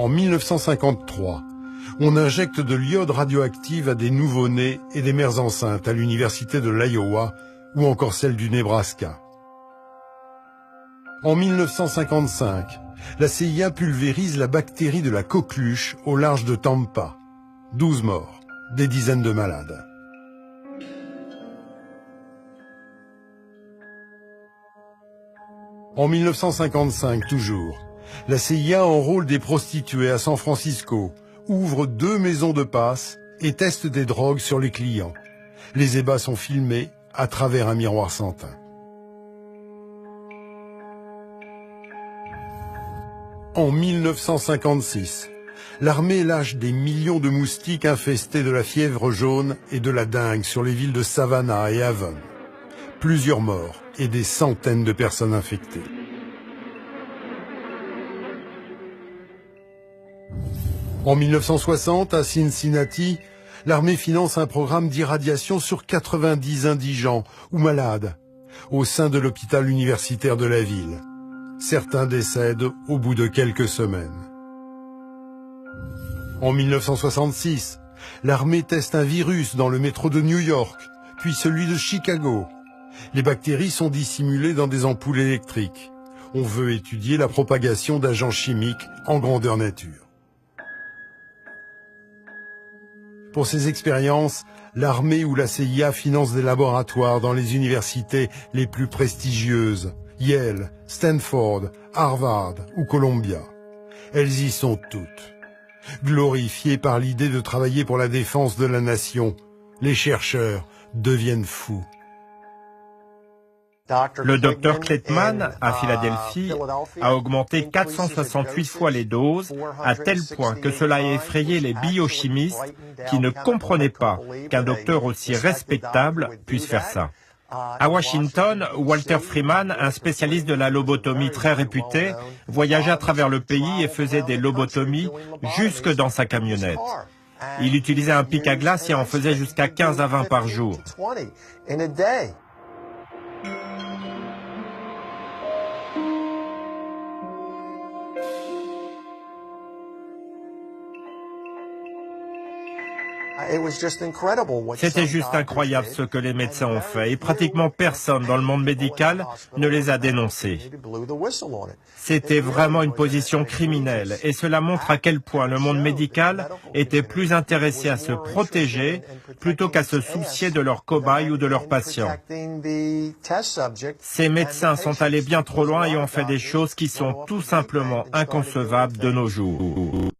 En 1953, on injecte de l'iode radioactive à des nouveau-nés et des mères enceintes à l'université de l'Iowa ou encore celle du Nebraska. En 1955, la CIA pulvérise la bactérie de la coqueluche au large de Tampa. 12 morts, des dizaines de malades. En 1955 toujours, la CIA enrôle des prostituées à San Francisco, ouvre 2 maisons de passe et teste des drogues sur les clients. Les ébats sont filmés à travers un miroir sans teint. En 1956, l'armée lâche des millions de moustiques infestés de la fièvre jaune et de la dengue sur les villes de Savannah et Avon. Plusieurs morts et des centaines de personnes infectées. En 1960, à Cincinnati, l'armée finance un programme d'irradiation sur 90 indigents ou malades au sein de l'hôpital universitaire de la ville. Certains décèdent au bout de quelques semaines. En 1966, l'armée teste un virus dans le métro de New York, puis celui de Chicago. Les bactéries sont dissimulées dans des ampoules électriques. On veut étudier la propagation d'agents chimiques en grandeur nature. Pour ces expériences, l'armée ou la CIA finance des laboratoires dans les universités les plus prestigieuses, Yale, Stanford, Harvard ou Columbia. Elles y sont toutes. Glorifiées par l'idée de travailler pour la défense de la nation, les chercheurs deviennent fous. Le docteur Kleitman, à Philadelphie, a augmenté 468 fois les doses, à tel point que cela a effrayé les biochimistes qui ne comprenaient pas qu'un docteur aussi respectable puisse faire ça. À Washington, Walter Freeman, un spécialiste de la lobotomie très réputé, voyageait à travers le pays et faisait des lobotomies jusque dans sa camionnette. Il utilisait un pic à glace et en faisait jusqu'à 15 à 20 par jour. C'était juste incroyable ce que les médecins ont fait et pratiquement personne dans le monde médical ne les a dénoncés. C'était vraiment une position criminelle et cela montre à quel point le monde médical était plus intéressé à se protéger plutôt qu'à se soucier de leurs cobayes ou de leurs patients. Ces médecins sont allés bien trop loin et ont fait des choses qui sont tout simplement inconcevables de nos jours.